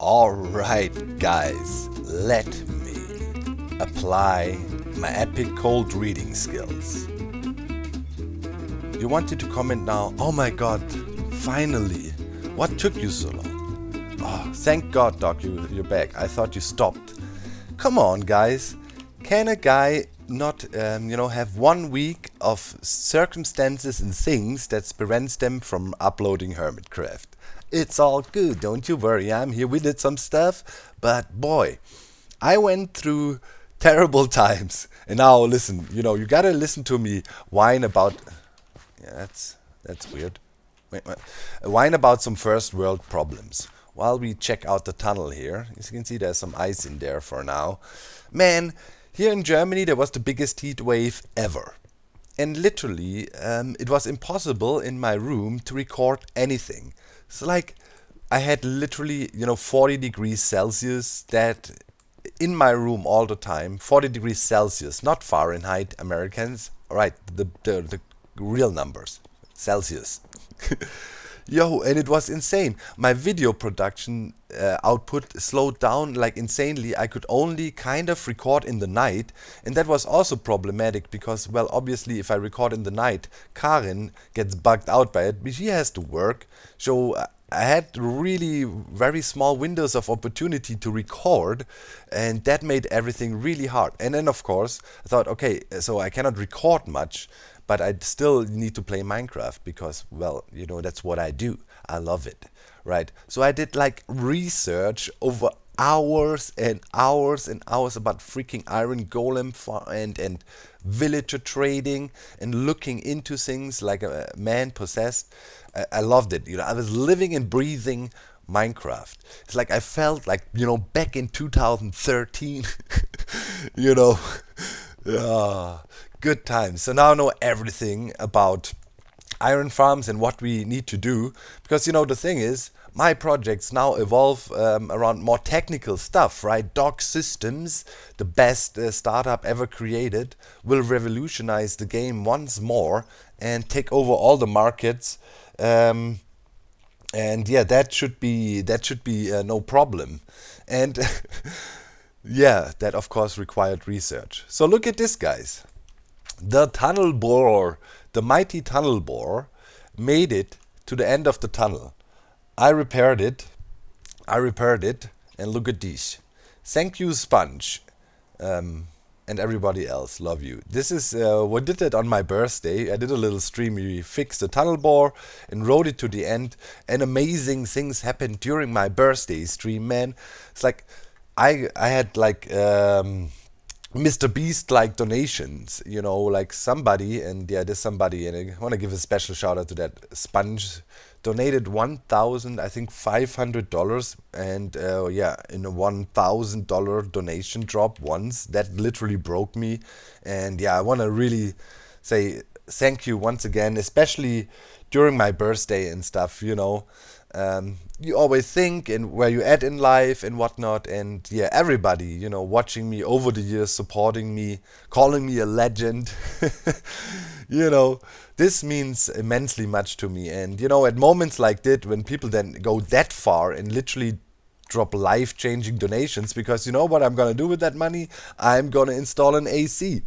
Alright guys, let me apply my epic cold reading skills. You wanted to comment now, oh my god, finally, what took you so long? Oh, thank god Doc, you're back, I thought you stopped. Come on guys, can a guy not have 1 week of circumstances and things that prevents them from uploading Hermitcraft? It's all good, don't you worry, I'm here, we did some stuff, but boy, I went through terrible times, and now listen, you gotta listen to me whine about, yeah, that's weird, wait, whine about some first world problems, while we check out the tunnel here. As you can see, there's some ice in there for now. Man, here in Germany there was the biggest heat wave ever. And literally, it was impossible in my room to record anything. So like, I had literally, 40 degrees Celsius that in my room all the time. 40 degrees Celsius, not Fahrenheit, Americans. Right, the real numbers, Celsius. Yo, and it was insane. My video production output slowed down like insanely. I could only kind of record in the night, and that was also problematic because, well, obviously if I record in the night, Karin gets bugged out by it, but she has to work. So I had really very small windows of opportunity to record, and that made everything really hard. And then of course I thought, okay, so I cannot record much, but I still need to play Minecraft because, well, that's what I do. I love it, right? So I did like research over hours and hours and hours about freaking iron golem and villager trading and looking into things like a man possessed. I loved it. I was living and breathing Minecraft. It's like I felt like, back in 2013, Ah, good times. So now I know everything about iron farms and what we need to do. Because, the thing is, my projects now evolve around more technical stuff, right? Dock Systems, the best startup ever created, will revolutionize the game once more and take over all the markets. And yeah, that should be no problem. And yeah, that of course required research. So look at this, guys. The tunnel borer, the mighty tunnel borer, made it to the end of the tunnel. I repaired it, and look at these. Thank you, Sponge, and everybody else. Love you. This is what did it on my birthday. I did a little stream. We fixed the tunnel bore and rode it to the end. And amazing things happened during my birthday stream, man. It's like I had like Mr. Beast like donations, like somebody, and yeah, there's somebody, and I want to give a special shout out to that Sponge. Donated $1,000, I think $500, and yeah, in a $1,000 donation drop once, that literally broke me. And yeah, I want to really say thank you once again, especially during my birthday and stuff. You always think and where you at in life and whatnot, and yeah, everybody, watching me over the years, supporting me, calling me a legend. This means immensely much to me. And at moments like that, when people then go that far and literally drop life-changing donations, because you know what I'm gonna do with that money? I'm gonna install an AC.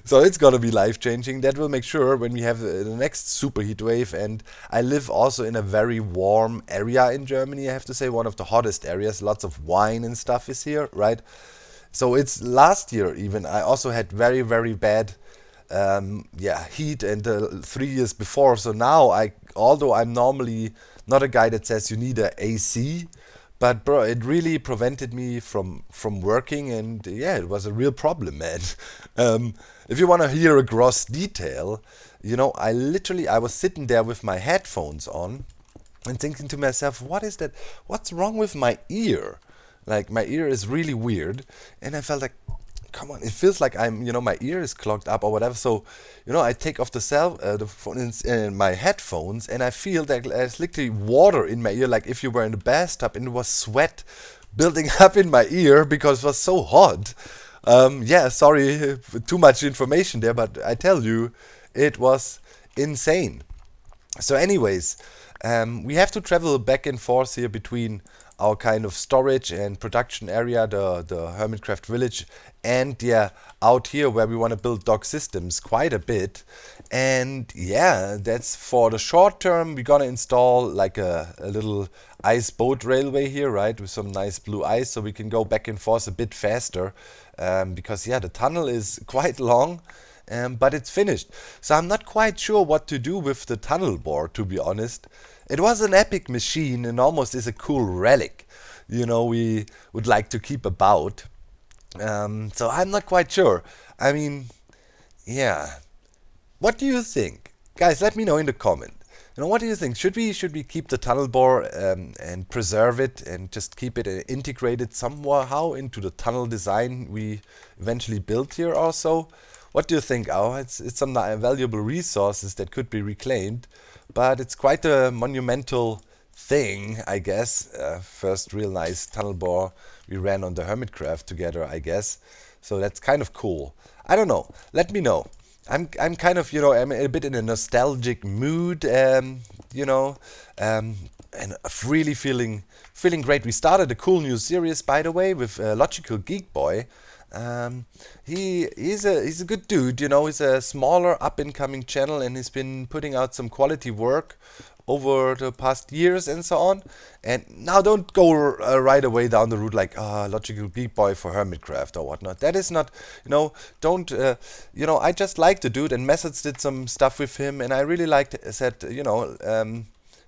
So it's gonna be life-changing. That will make sure when we have the next super heat wave. And I live also in a very warm area in Germany, I have to say, one of the hottest areas. Lots of wine and stuff is here, right? So it's last year even, I also had very, very bad heat, and 3 years before. So now although I'm normally not a guy that says you need a AC, but bro, it really prevented me from working, and yeah, it was a real problem, man. If you want to hear a gross detail, I was sitting there with my headphones on and thinking to myself, what is that? What's wrong with my ear? Like, my ear is really weird, and I felt like, come on, it feels like my ear is clogged up or whatever. So, I take off the phone in my headphones, and I feel that there's literally water in my ear, like if you were in a bathtub, and it was sweat building up in my ear because it was so hot. Yeah, sorry, too much information there, but I tell you, it was insane. So anyways, we have to travel back and forth here between our kind of storage and production area, the Hermitcraft village, and yeah, out here where we want to build dock systems quite a bit. And yeah, that's for the short term. We're gonna install like a little ice boat railway here, right, with some nice blue ice, so we can go back and forth a bit faster, because yeah, the tunnel is quite long. But it's finished. So I'm not quite sure what to do with the tunnel bore, to be honest. It was an epic machine and almost is a cool relic, we would like to keep about. So I'm not quite sure. I mean, yeah. What do you think? Guys, let me know in the comment. What do you think? Should we keep the tunnel bore and preserve it and just keep it integrated somehow into the tunnel design we eventually built here also? What do you think? Oh, it's some valuable resources that could be reclaimed, but it's quite a monumental thing, I guess. First real nice tunnel bore we ran on the Hermitcraft together, I guess. So that's kind of cool. I don't know. Let me know. I'm kind of, I'm a bit in a nostalgic mood, and really feeling great. We started a cool new series, by the way, with Logical Geek Boy. He's a good dude, he's a smaller up and coming channel, and he's been putting out some quality work over the past years and so on. And now don't go right away down the route like Logical Geek Boy for Hermitcraft or whatnot. That is not, don't, I just like the dude, and Methods did some stuff with him, and I really liked, said,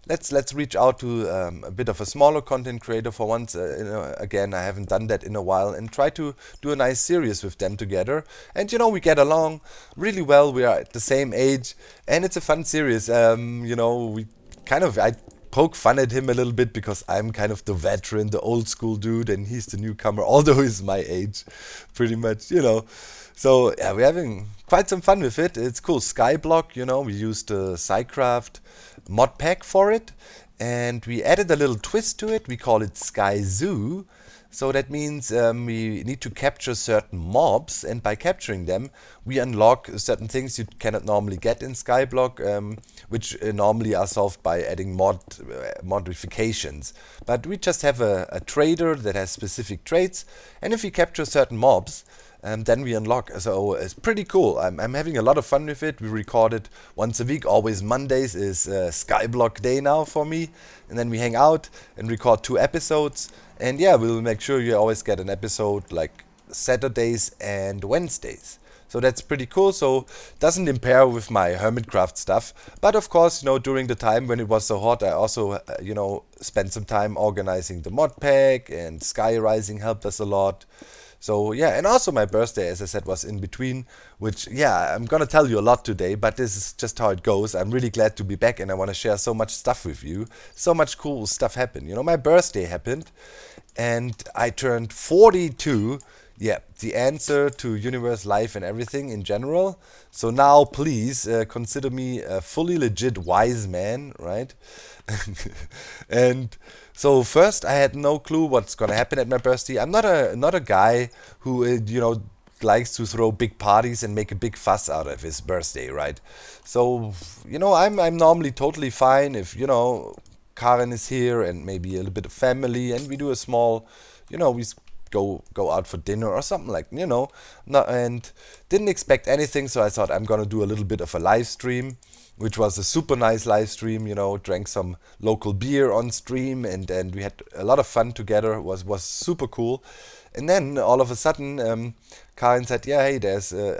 let's reach out to a bit of a smaller content creator for once. Again, I haven't done that in a while, and try to do a nice series with them together. And we get along really well. We are at the same age, and it's a fun series. I poke fun at him a little bit because I'm kind of the veteran, the old school dude, and he's the newcomer, although he's my age, pretty much, So yeah, we're having quite some fun with it. It's cool. Skyblock, we used the Psycraft mod pack for it, and we added a little twist to it. We call it Sky Zoo. So that means we need to capture certain mobs, and by capturing them, we unlock certain things you cannot normally get in Skyblock, which normally are solved by adding modifications. But we just have a trader that has specific traits, and if we capture certain mobs, then we unlock. So it's pretty cool. I'm having a lot of fun with it. We record it once a week. Always Mondays is Skyblock day now for me. And then we hang out and record 2 episodes. And yeah, we'll make sure you always get an episode like Saturdays and Wednesdays. So that's pretty cool. So doesn't impair with my Hermitcraft stuff. But of course, during the time when it was so hot, I also, spent some time organizing the mod pack, and Sky Rising helped us a lot. So yeah, and also my birthday, as I said, was in between, which, yeah, I'm gonna tell you a lot today, but this is just how it goes. I'm really glad to be back, and I want to share so much stuff with you. So much cool stuff happened. My birthday happened, and I turned 42. Yeah, the answer to universe, life, and everything in general. So now, please consider me a fully legit wise man, right? And so first, I had no clue what's gonna happen at my birthday. I'm not a guy who likes to throw big parties and make a big fuss out of his birthday, right? So I'm normally totally fine if Karen is here and maybe a little bit of family, and we do a small, we go out for dinner or something like, and didn't expect anything. So I thought I'm gonna do a little bit of a live stream, which was a super nice live stream. Drank some local beer on stream, and we had a lot of fun together. It was super cool. And then all of a sudden, Karen said, yeah, hey,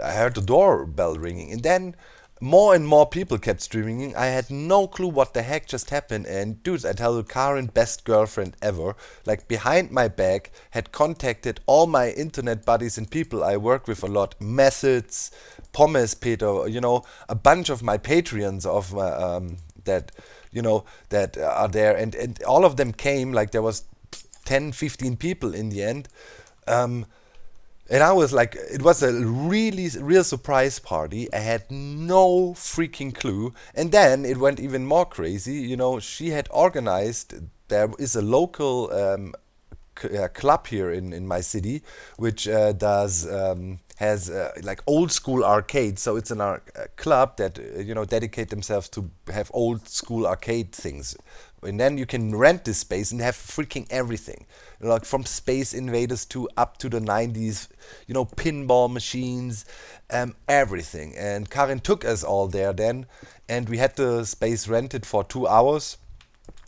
I heard the doorbell ringing, and then more and more people kept streaming. I had no clue what the heck just happened. And dude, I tell you, Karen, best girlfriend ever, like behind my back, had contacted all my internet buddies and people I work with a lot. Methods, Pommes Peter, a bunch of my Patreons of that are there. And all of them came, like there was 10, 15 people in the end. And I was like, it was a real surprise party. I had no freaking clue. And then it went even more crazy. She had organized, there is a local club here in my city, which has like old school arcades. So it's a club that, dedicate themselves to have old school arcade things And then you can rent this space and have freaking everything. Like from Space Invaders to up to the 90s, pinball machines, everything. And Karin took us all there then, and we had the space rented for 2 hours.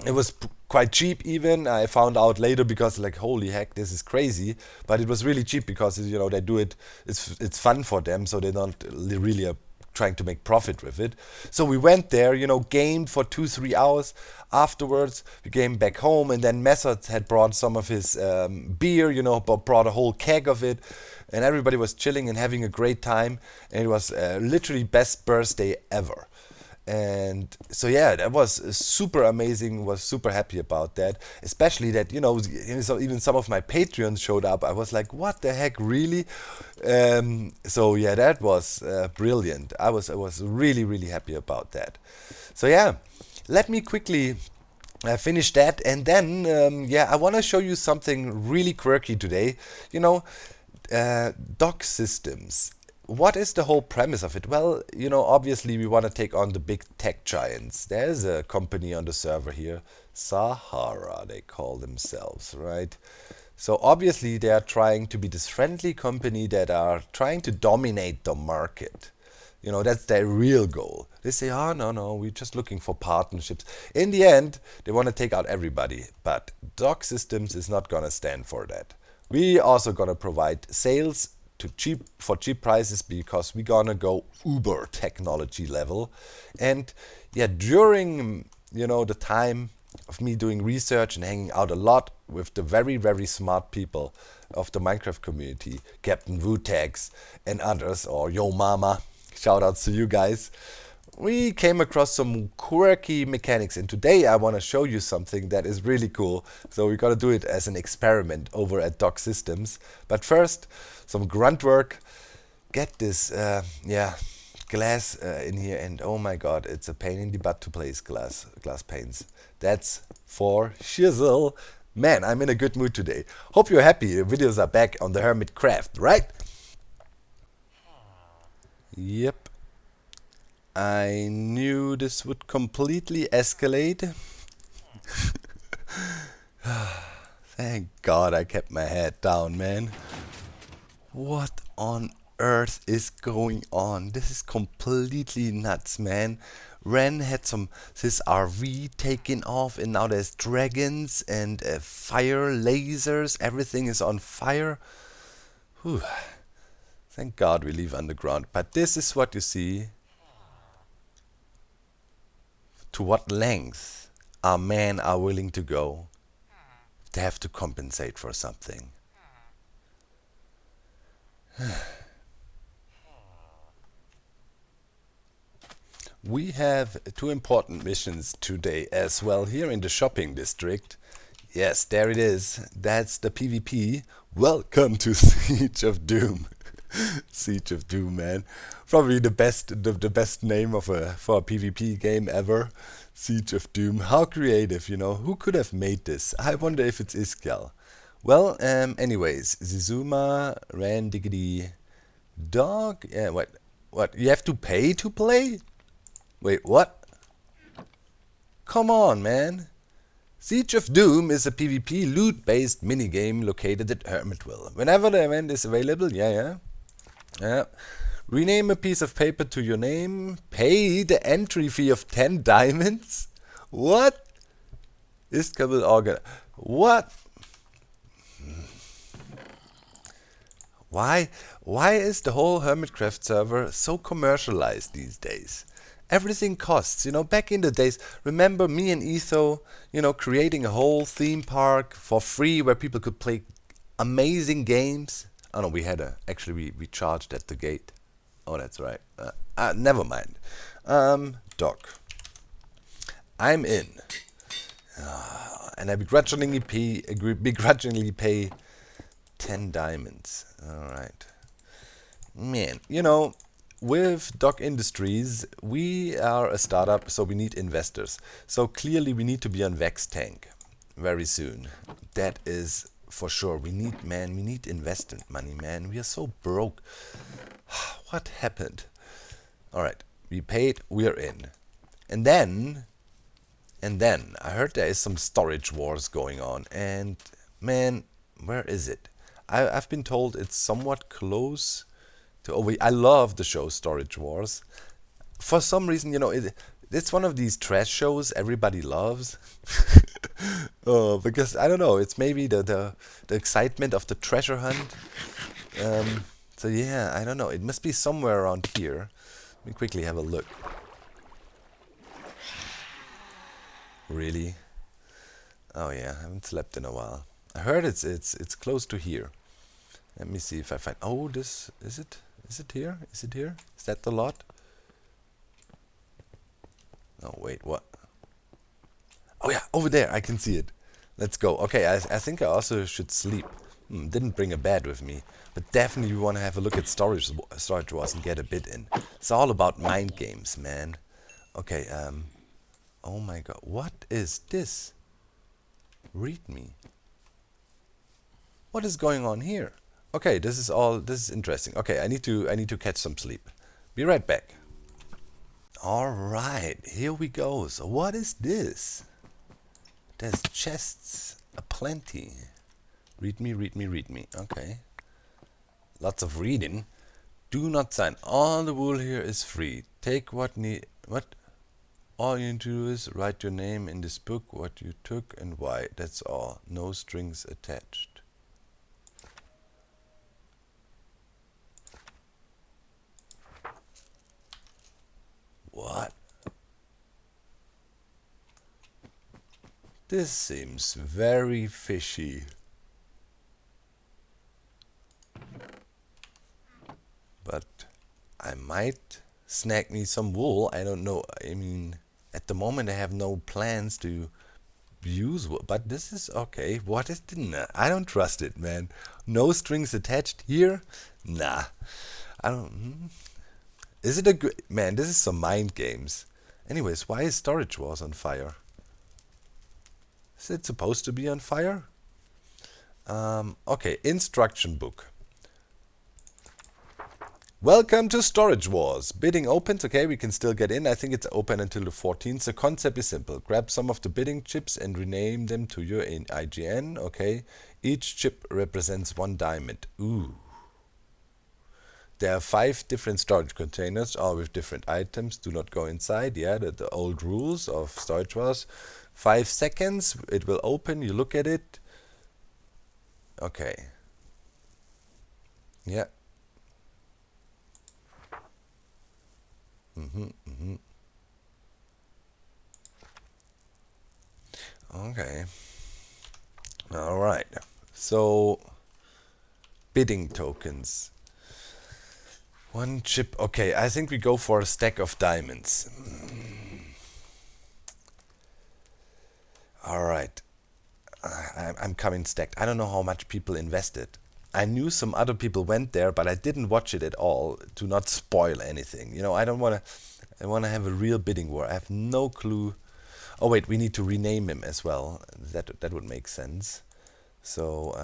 It was quite cheap even. I found out later because like, holy heck, this is crazy. But it was really cheap because, they do it, it's fun for them, so they don't really trying to make profit with it. So we went there, gamed for 2-3 hours. Afterwards, we came back home, and then Messert had brought some of his beer, brought a whole keg of it. And everybody was chilling and having a great time. And it was literally best birthday ever. And so yeah, that was super amazing. Was super happy about that, especially that so even some of my Patreons showed up. I was like, what the heck, really? So yeah, that was brilliant. I was really, really happy about that. So yeah, let me quickly finish that, and then I want to show you something really quirky today. Dock systems. What is the whole premise of it? Well, obviously we want to take on the big tech giants. There's a company on the server here, Sahara, they call themselves, right? So obviously they are trying to be this friendly company that are trying to dominate the market. That's their real goal. They say, oh, no, we're just looking for partnerships. In the end, they want to take out everybody. But Dock Systems is not going to stand for that. We also going to provide sales for cheap prices, because we're gonna go Uber technology level. And yeah, during the time of me doing research and hanging out a lot with the very, very smart people of the Minecraft community, Captain Wutags and others, or Yo Mama, shout outs to you guys, we came across some quirky mechanics, and today I want to show you something that is really cool. So we got to do it as an experiment over at Dock Systems. But first, some grunt work. Get this glass in here, and oh my god, it's a pain in the butt to place glass panes. That's for shizzle. Man, I'm in a good mood today. Hope you're happy. The videos are back on the Hermitcraft, right? Yep. I knew this would completely escalate. Thank God I kept my head down, man. What on earth is going on? This is completely nuts, man. Ren had his RV taken off, and now there's dragons and fire lasers. Everything is on fire. Whew. Thank God we live underground. But this is what you see. To what length our men are willing to go. They have to compensate for something. We have 2 important missions today as well here in the shopping district. Yes, there it is. That's the PvP. Welcome to Siege of Doom. Siege of Doom, man. Probably the best name for a PvP game ever. Siege of Doom. How creative, Who could have made this? I wonder if it's Iskal. Well, anyways, Zizuma, Ran Diggity Dog. Yeah, what? You have to pay to play? Wait, what? Come on, man. Siege of Doom is a PvP loot-based minigame located at Hermitville. Whenever the event is available, yeah. Rename a piece of paper to your name. Pay the entry fee of 10 diamonds. What? Iska will organize. What? Why is the whole Hermitcraft server so commercialized these days? Everything costs, back in the days, remember me and Etho, creating a whole theme park for free where people could play amazing games. Oh no, we charged at the gate. Oh, that's right. Never mind. Dock. I'm in. And I begrudgingly pay 10 diamonds. Alright. Man, with Dock Industries, we are a startup, so we need investors. So clearly we need to be on Vex Tank very soon. That is for sure. We need investment money, man. We are so broke. What happened? Alright, we paid, we're in. And then And then I heard there is some storage wars going on, and man, where is it? I've been told it's somewhat close to. Oh, I love the show Storage Wars. For some reason, it's one of these trash shows everybody loves. Because I don't know, it's maybe the excitement of the treasure hunt. So yeah, I don't know. It must be somewhere around here. Let me quickly have a look. Really? Oh yeah, I haven't slept in a while. I heard it's close to here. Let me see if I find. Oh, this is it. Is it here? Is it here? Is that the lot? Oh wait, what? Oh yeah, over there. I can see it. Let's go. Okay, I think I also should sleep. Didn't bring a bed with me, but definitely we want to have a look at Storage Wars and get a bit in. It's all about mind games, man. Okay. Oh my god, what is this? Read me. What is going on here? Okay, this is interesting. Okay, I need to catch some sleep. Be right back. All right, here we go. So what is this? There's chests aplenty. Read me, read me, read me. Okay. Lots of reading. Do not sign. All the wool here is free. Take what need. What? All you need to do is write your name in this book, what you took and why. That's all. No strings attached. What? This seems very fishy. But I might snag me some wool. I don't know. I mean, at the moment I have no plans to use wool. But this is okay. What is the... Nah, I don't trust it, man. No strings attached here? Nah. I don't... Is it a good... Man, this is some mind games. Anyways, why is Storage Wars on fire? Is it supposed to be on fire? Okay, instruction book. Welcome to Storage Wars. Bidding opens. Okay, we can still get in. I think it's open until the 14th. The concept is simple. Grab some of the bidding chips and rename them to your IGN. Okay. Each chip represents 1 diamond. Ooh. There are 5 different storage containers, all with different items. Do not go inside. Yeah, the old rules of Storage Wars. 5 seconds. It will open. You look at it. Okay. Yeah. Okay. All right. So, bidding tokens. 1 chip. Okay, I think we go for a stack of diamonds. All right. I'm coming stacked. I don't know how much people invested. I knew some other people went there, but I didn't watch it at all to not spoil anything. I don't want to. I want to have a real bidding war. I have no clue. Oh wait, we need to rename him as well. That would make sense. So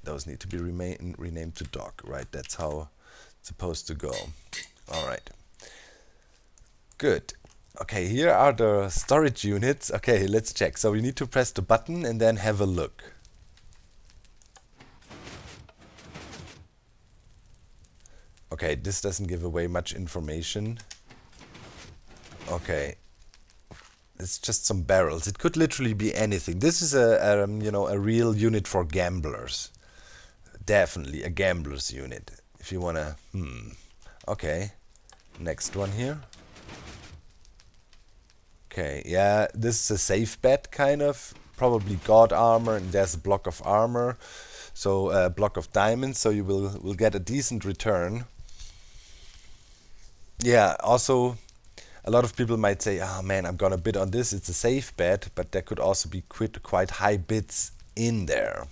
those need to be renamed to Doc, right? That's how it's supposed to go. All right. Good. Okay, here are the storage units. Okay, let's check. So we need to press the button and then have a look. Okay, this doesn't give away much information. Okay. It's just some barrels. It could literally be anything. This is a real unit for gamblers. Definitely a gambler's unit. If you wanna, Okay. Next one here. Okay, yeah, this is a safe bet, kind of. Probably god armor, and there's a block of armor. So a block of diamonds, so you will get a decent return. Yeah, also, a lot of people might say, oh man, I'm gonna bid on this. It's a safe bet, but there could also be quite high bids in there.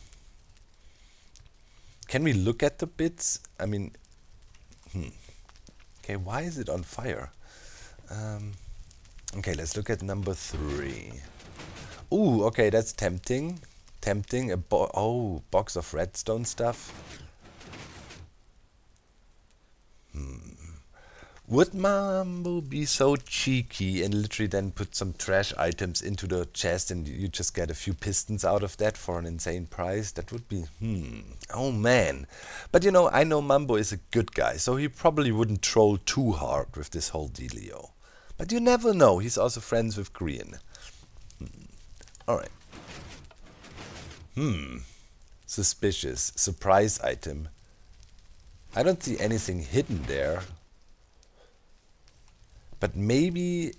Can we look at the bids? I mean, Okay, why is it on fire? Okay, let's look at number 3. Ooh, okay, that's tempting. Tempting. Box of redstone stuff. Would Mambo be so cheeky and literally then put some trash items into the chest and you just get a few pistons out of that for an insane price? That would be, oh man. But you know, I know Mambo is a good guy, so he probably wouldn't troll too hard with this whole dealio. But you never know, he's also friends with Green. Alright. Suspicious. Surprise item. I don't see anything hidden there. But maybe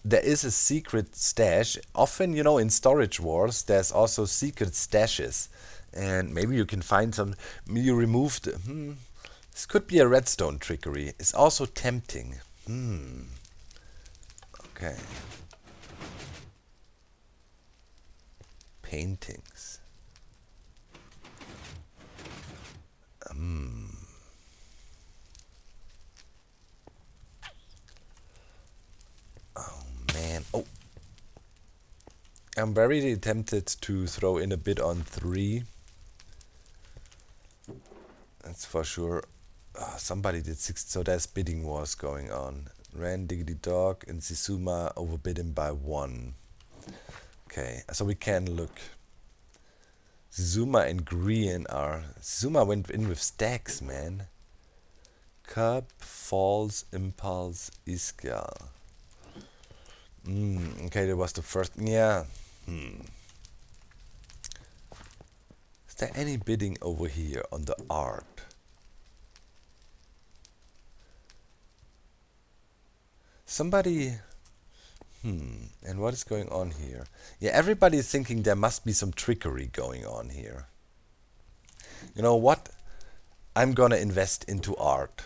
there is a secret stash. Often, you know, in Storage Wars, there's also secret stashes. And maybe you can find some. You removed. This could be a redstone trickery. It's also tempting. Okay. Paintings. Man, oh, I'm very tempted to throw in a bid on 3. That's for sure. Somebody did 6, so there's bidding wars going on. Ran Diggity Dog and Zizuma overbid him by 1. Okay, so we can look. Zizuma and Green are... Zizuma went in with stacks, man. Cub, Falls, Impulse, Iskal. Okay, that was the first. Yeah. Is there any bidding over here on the art? Somebody. And what is going on here? Yeah, everybody is thinking there must be some trickery going on here. You know what? I'm gonna invest into art.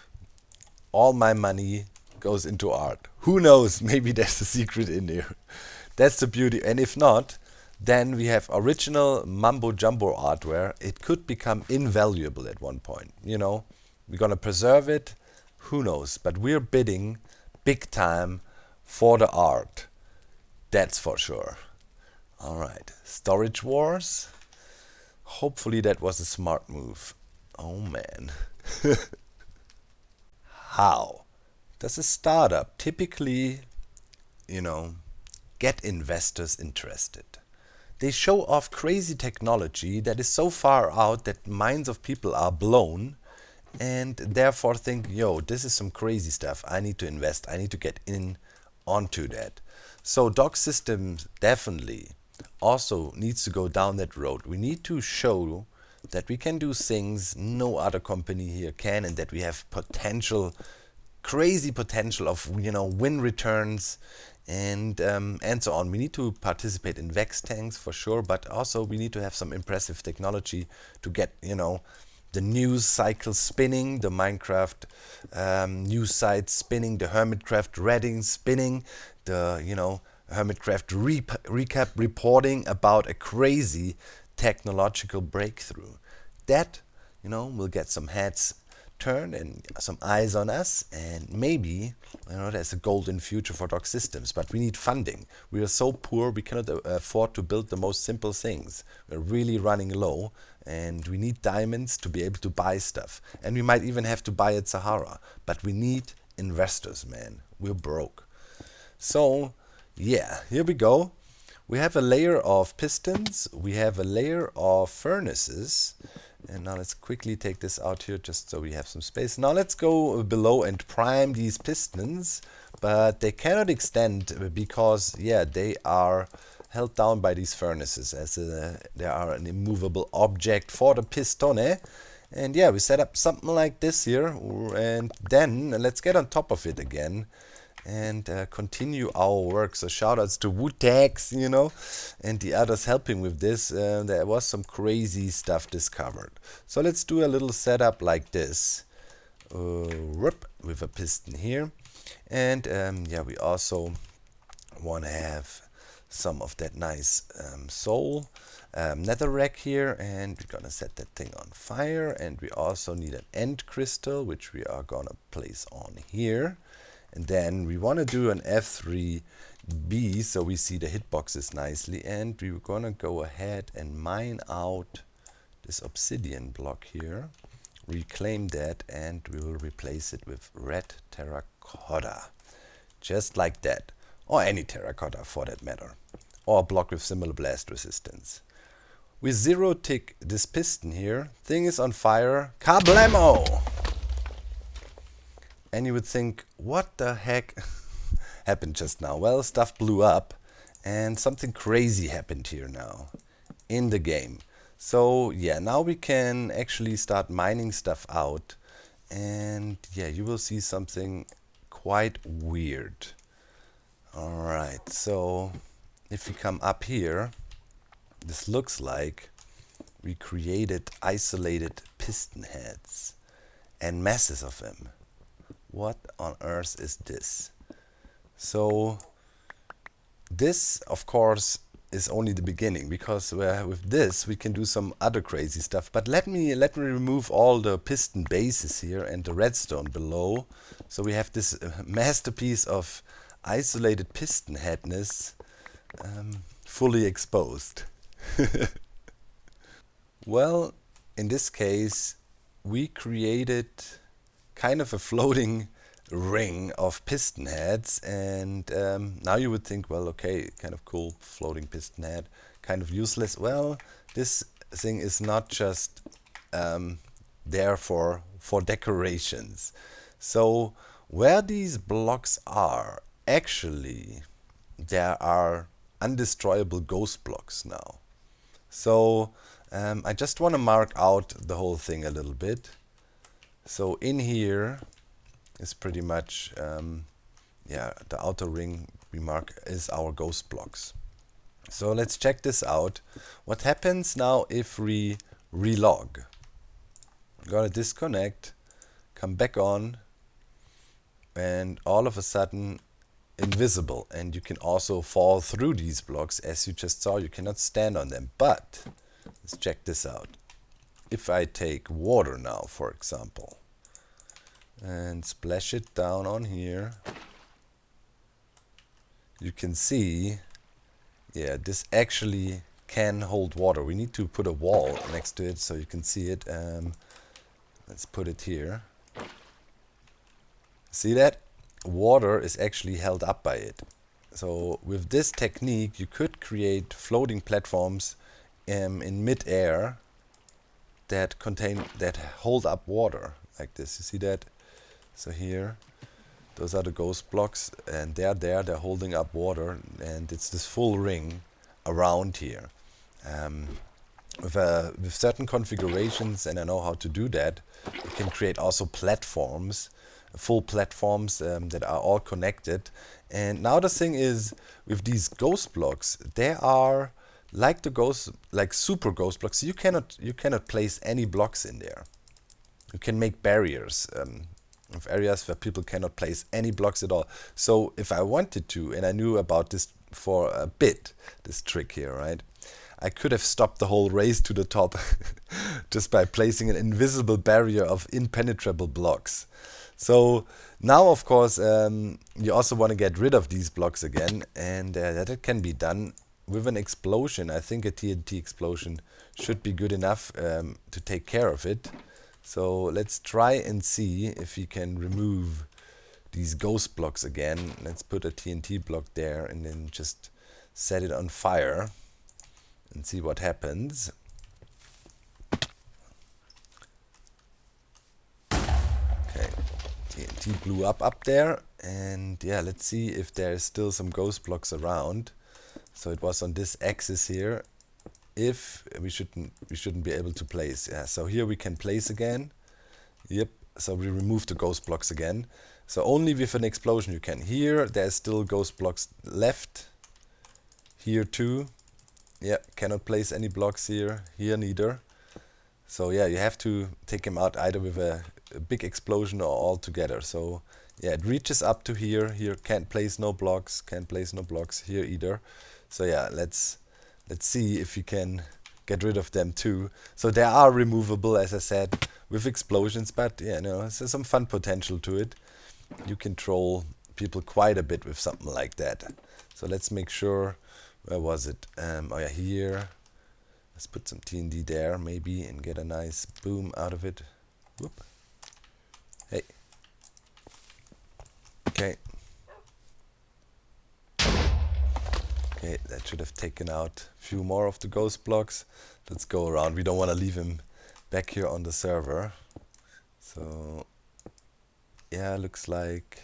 All my money goes into art. Who knows? Maybe there's a secret in there. That's the beauty. And if not, then we have original mumbo jumbo artware. It could become invaluable at one point. You know, we're gonna preserve it. Who knows? But we're bidding big time for the art. That's for sure. All right. Storage Wars. Hopefully that was a smart move. Oh man. How does a startup typically, you know, get investors interested? They show off crazy technology that is so far out that minds of people are blown and therefore think, yo, this is some crazy stuff. I need to invest. I need to get in onto that. So Doc Systems definitely also needs to go down that road. We need to show that we can do things no other company here can, and that we have potential, crazy potential of, you know, win returns and so on. We need to participate in Vex tanks for sure, but also we need to have some impressive technology to get, you know, the news cycle spinning, the Minecraft news site spinning, the Hermitcraft Redding spinning, the, you know, Hermitcraft recap reporting about a crazy technological breakthrough. That, you know, will get some heads turned and some eyes on us, and maybe, you know, there's a golden future for Doc Systems, but we need funding. We are so poor, we cannot afford to build the most simple things. We're really running low, and we need diamonds to be able to buy stuff. And we might even have to buy at Sahara, but we need investors, man. We're broke. So, yeah, here we go. We have a layer of pistons, we have a layer of furnaces, and now let's quickly take this out here just so we have some space. Now let's go below and prime these pistons, but they cannot extend because, yeah, they are held down by these furnaces as they are an immovable object for the pistone. And yeah, we set up something like this here, and then let's get on top of it again and continue our work. So shoutouts to Wootax, you know, and the others helping with this. There was some crazy stuff discovered. So let's do a little setup like this, with a piston here. And yeah, we also want to have some of that nice soul netherrack here, and we're gonna set that thing on fire. And we also need an end crystal, which we are gonna place on here. And then we want to do an F3B so we see the hitboxes nicely. And we're going to go ahead and mine out this obsidian block here reclaim that and we will replace it with red terracotta. Just like that. Or any terracotta for that matter. Or a block with similar blast resistance. We zero tick this piston here. Thing is on fire. Kablamo! And you would think, what the heck happened just now? Well, stuff blew up and something crazy happened here now in the game. So yeah, now we can actually start mining stuff out, and yeah, you will see something quite weird. Alright, so if we come up here, this looks like we created isolated piston heads and masses of them. What on earth is this? So this, of course, is only the beginning, because with this we can do some other crazy stuff. But let me remove all the piston bases here and the redstone below, so we have this masterpiece of isolated piston headness fully exposed. Well, in this case we created kind of a floating ring of piston heads, and now you would think, well, okay, kind of cool floating piston head, kind of useless. Well, this thing is not just there for decorations. So where these blocks are, actually there are undestroyable ghost blocks now. So I just want to mark out the whole thing a little bit. So in here is pretty much, yeah, the outer ring we mark is our ghost blocks. So let's check this out. What happens now if we relog? I'm gonna disconnect, come back on, and all of a sudden invisible. And you can also fall through these blocks, as you just saw. You cannot stand on them. But let's check this out. If I take water now, for example, and splash it down on here, you can see, yeah, this actually can hold water. We need to put a wall next to it so you can see it. Let's put it here. See that? Water is actually held up by it. So with this technique you could create floating platforms in mid-air that hold up water like this. You see that? So here, those are the ghost blocks, and they're holding up water, and it's this full ring around here. With certain configurations, and I know how to do that, you can create also platforms, full platforms that are all connected. And now the thing is, with these ghost blocks, they are like super ghost blocks. You cannot place any blocks in there. You can make barriers of areas where people cannot place any blocks at all. So if I wanted to, and I knew about this for a bit, this trick here, right? I could have stopped the whole race to the top just by placing an invisible barrier of impenetrable blocks. So now, of course, you also want to get rid of these blocks again, and that can be done with an explosion. I think a TNT explosion should be good enough to take care of it. So let's try and see if we can remove these ghost blocks again. Let's put a TNT block there and then just set it on fire and see what happens. Okay, TNT blew up there, and yeah, let's see if there's still some ghost blocks around. So it was on this axis here. If we shouldn't be able to place. Yeah, so here we can place again. Yep, so we remove the ghost blocks again. So only with an explosion you can. Here there's still ghost blocks left. Here too. Yeah, cannot place any blocks here. Here neither. So yeah, you have to take them out either with a big explosion or all together. So yeah, it reaches up to here. Here can't place no blocks. Can't place no blocks here either. So yeah, let's see if we can get rid of them too. So they are removable, as I said, with explosions, but yeah, no, there's some fun potential to it. You can troll people quite a bit with something like that. So let's make sure, where was it? Oh yeah, here. Let's put some TNT there maybe and get a nice boom out of it. Whoop. Hey. Okay. Okay, that should have taken out a few more of the ghost blocks. Let's go around. We don't want to leave him back here on the server. So, yeah, looks like...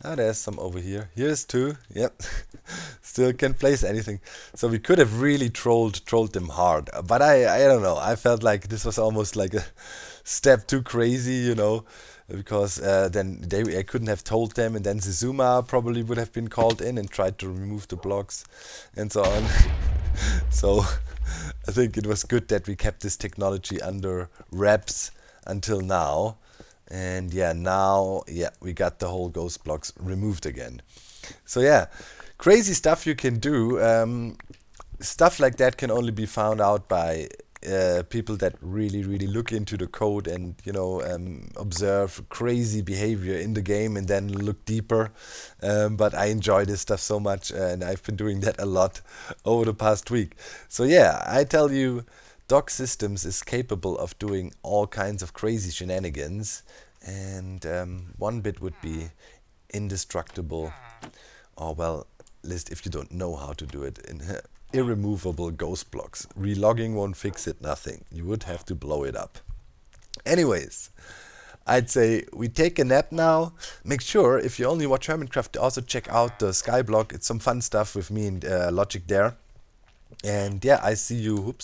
Ah, there's some over here. Here's two. Yep. Still can't place anything. So we could have really trolled them hard. But I don't know. I felt like this was almost like a step too crazy, you know. Because then I couldn't have told them, and then Zizuma probably would have been called in and tried to remove the blocks and so on. So I think it was good that we kept this technology under wraps until now. And yeah, now, yeah, we got the whole ghost blocks removed again. So yeah, crazy stuff you can do. Stuff like that can only be found out by people that really look into the code and, you know, observe crazy behavior in the game and then look deeper. But I enjoy this stuff so much, and I've been doing that a lot over the past week. So yeah, I tell you, Doc Systems is capable of doing all kinds of crazy shenanigans, and one bit would be indestructible, or well, at least if you don't know how to do it, in irremovable ghost blocks. Relogging won't fix it, nothing. You would have to blow it up. Anyways, I'd say we take a nap now. Make sure, if you only watch Hermitcraft, to also check out the Skyblock. It's some fun stuff with me and Logic there. And yeah, I see you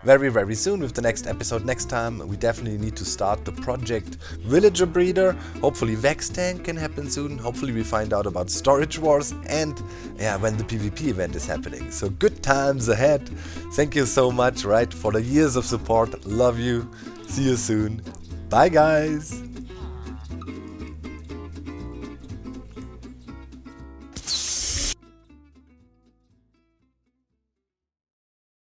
very soon with the next episode. Next time we definitely need to start the project Villager Breeder. Hopefully Vex Tank can happen soon. Hopefully we find out about Storage Wars, and yeah, when the PvP event is happening. So good times ahead. Thank you so much, right, for the years of support. Love you. See you soon. Bye guys.